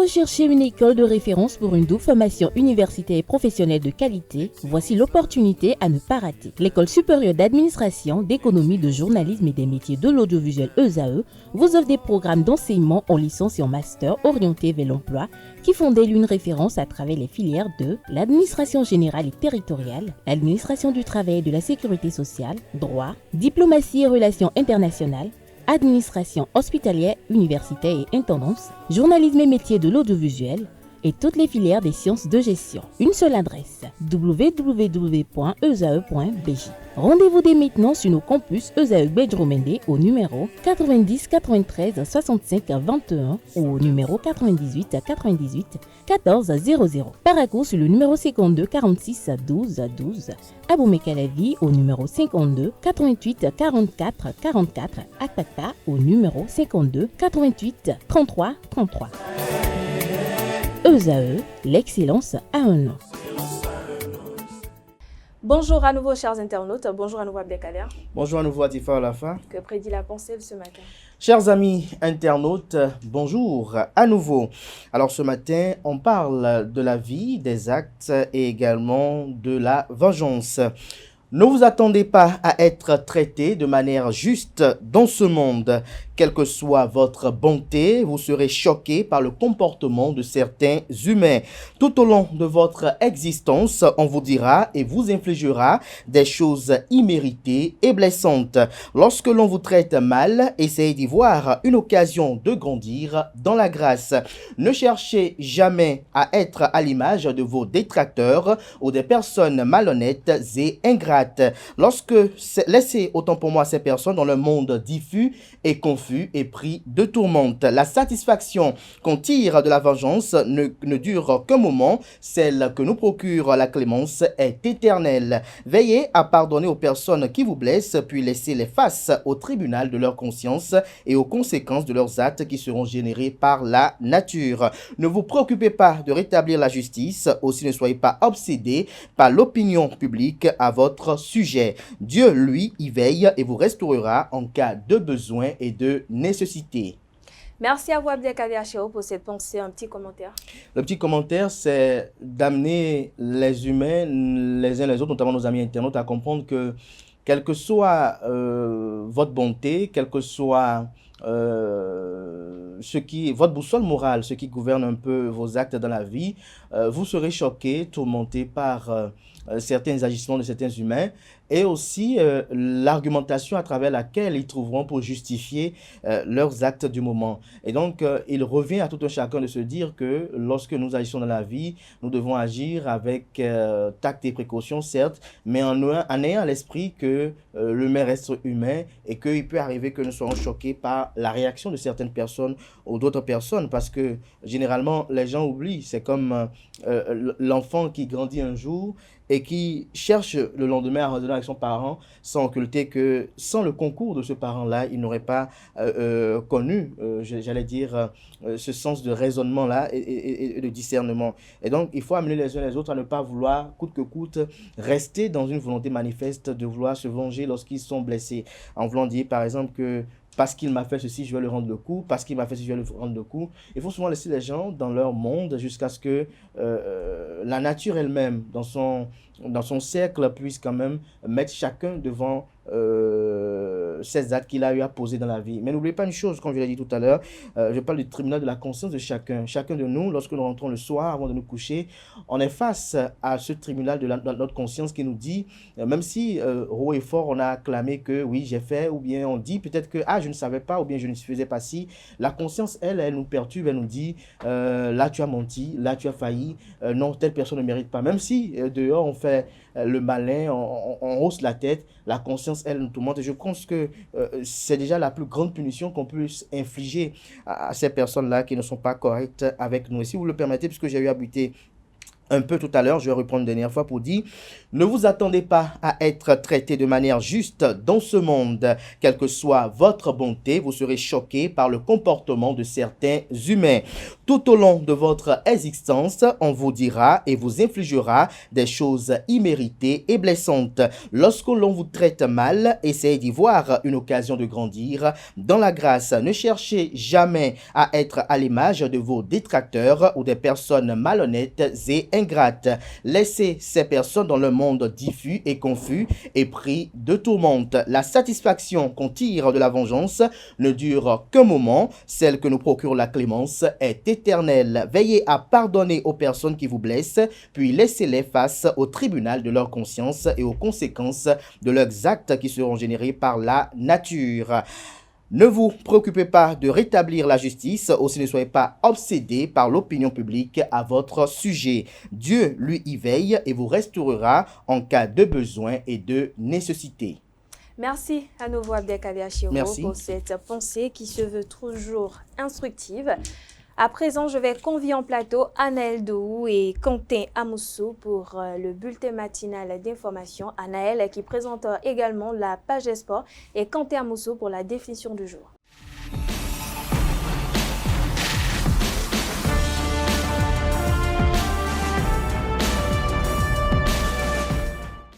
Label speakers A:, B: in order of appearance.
A: recherchez une école de référence pour une double formation universitaire et professionnelle de qualité? Voici l'opportunité à ne pas rater. L'École supérieure d'administration, d'économie, de journalisme et des métiers de l'audiovisuel ESAE vous offre des programmes d'enseignement en licence et en master orientés vers l'emploi qui font d'elle une référence à travers les filières de l'administration générale et territoriale, l'administration du travail et de la sécurité sociale, droit, diplomatie et relations internationales, administration hospitalière, universitaire et intendance, journalisme et métiers de l'audiovisuel et toutes les filières des sciences de gestion. Une seule adresse, www.esae.bj. Rendez-vous dès maintenant sur nos campus ESAE Bedjromende au numéro 90 93 65 21 ou au numéro 98 98 14 00. Paracourt sur le numéro 52 46 12 12. Aboumé-Calavi au numéro 52 88 44 44. Akpaka au numéro 52 88 33 33. ESAE, l'excellence a un nom.
B: Bonjour à nouveau chers internautes, bonjour à nouveau Abdelkader.
C: Bonjour à nouveau Atifa Olafa.
B: Que prédit la pensée de ce matin?
C: Chers amis internautes, bonjour à nouveau. Alors ce matin, on parle de la vie, des actes et également de la vengeance. Ne vous attendez pas à être traité de manière juste dans ce monde. Quelle que soit votre bonté, vous serez choqué par le comportement de certains humains. Tout au long de votre existence, on vous dira et vous infligera des choses imméritées et blessantes. Lorsque l'on vous traite mal, essayez d'y voir une occasion de grandir dans la grâce. Ne cherchez jamais à être à l'image de vos détracteurs ou des personnes malhonnêtes et ingrates. Laissez autant pour moi ces personnes dans le monde diffus et confus et pris de tourmente. La satisfaction qu'on tire de la vengeance ne dure qu'un moment. Celle que nous procure la clémence est éternelle. Veillez à pardonner aux personnes qui vous blessent, puis laissez-les face au tribunal de leur conscience et aux conséquences de leurs actes qui seront générés par la nature. Ne vous préoccupez pas de rétablir la justice, aussi ne soyez pas obsédés par l'opinion publique à votre sujet. Dieu, lui, y veille et vous restaurera en cas de besoin et de nécessité.
B: Merci à vous Abdelkader Cheo pour cette pensée. Un petit commentaire.
C: Le petit commentaire, c'est d'amener les humains, les uns les autres, notamment nos amis internautes, à comprendre que quelle que soit votre bonté, quel que soit votre boussole morale, ce qui gouverne un peu vos actes dans la vie, vous serez choqué, tourmenté par certains agissements de certains humains et aussi l'argumentation à travers laquelle ils trouveront pour justifier leurs actes du moment. Et donc, il revient à tout un chacun de se dire que lorsque nous agissons dans la vie, nous devons agir avec tact et précaution, certes, mais en ayant à l'esprit que l'humain reste humain et qu'il peut arriver que nous soyons choqués par la réaction de certaines personnes ou d'autres personnes, parce que généralement, les gens oublient. C'est comme l'enfant qui grandit un jour et qui cherche le lendemain à raisonner avec son parent sans occulter que sans le concours de ce parent-là, il n'aurait pas connu, j'allais dire, ce sens de raisonnement-là et de discernement. Et donc, il faut amener les uns les autres à ne pas vouloir, coûte que coûte, rester dans une volonté manifeste de vouloir se venger lorsqu'ils sont blessés. En voulant dire, par exemple, que parce qu'il m'a fait ceci, je vais le rendre le coup. Parce qu'il m'a fait ceci, je vais le rendre le coup. Il faut souvent laisser les gens dans leur monde jusqu'à ce que la nature elle-même, dans son cercle, puisse quand même mettre chacun devant ces actes qu'il a eu à poser dans la vie. Mais n'oubliez pas une chose, comme je l'ai dit tout à l'heure, je parle du tribunal de la conscience de chacun. Chacun de nous, lorsque nous rentrons le soir avant de nous coucher, on est face à ce tribunal de notre conscience qui nous dit, même si haut et fort on a acclamé que oui j'ai fait, ou bien on dit peut-être que je ne savais pas, ou bien je ne faisais pas si, la conscience elle nous perturbe, elle nous dit là tu as menti, là tu as failli, non telle personne ne mérite pas. Même si dehors on fait le malin, on hausse la tête, la conscience elle nous tourmente. Et je pense que c'est déjà la plus grande punition qu'on puisse infliger à ces personnes-là qui ne sont pas correctes avec nous. Et si vous le permettez, puisque j'ai eu à buter un peu tout à l'heure, je vais reprendre une dernière fois pour dire, ne vous attendez pas à être traité de manière juste dans ce monde. Quelle que soit votre bonté, vous serez choqué par le comportement de certains humains. Tout au long de votre existence, on vous dira et vous infligera des choses imméritées et blessantes. Lorsque l'on vous traite mal, essayez d'y voir une occasion de grandir dans la grâce. Ne cherchez jamais à être à l'image de vos détracteurs ou des personnes malhonnêtes et ingrates. Laissez ces personnes dans le monde diffus et confus et pris de tourmente. La satisfaction qu'on tire de la vengeance ne dure qu'un moment. Celle que nous procure la clémence est éternelle. Veillez à pardonner aux personnes qui vous blessent, puis laissez-les face au tribunal de leur conscience et aux conséquences de leurs actes qui seront générés par la nature. Ne vous préoccupez pas de rétablir la justice, aussi ne soyez pas obsédés par l'opinion publique à votre sujet. Dieu, lui, y veille et vous restaurera en cas de besoin et de nécessité.
B: Merci à nouveau Abdelkader Achiro pour cette pensée qui se veut toujours instructive. À présent, je vais convier en plateau Anaël Dohou et Quentin Amoussou pour le bulletin matinal d'information. Anaël qui présente également la page des sports et Quentin Amoussou pour la définition du jour.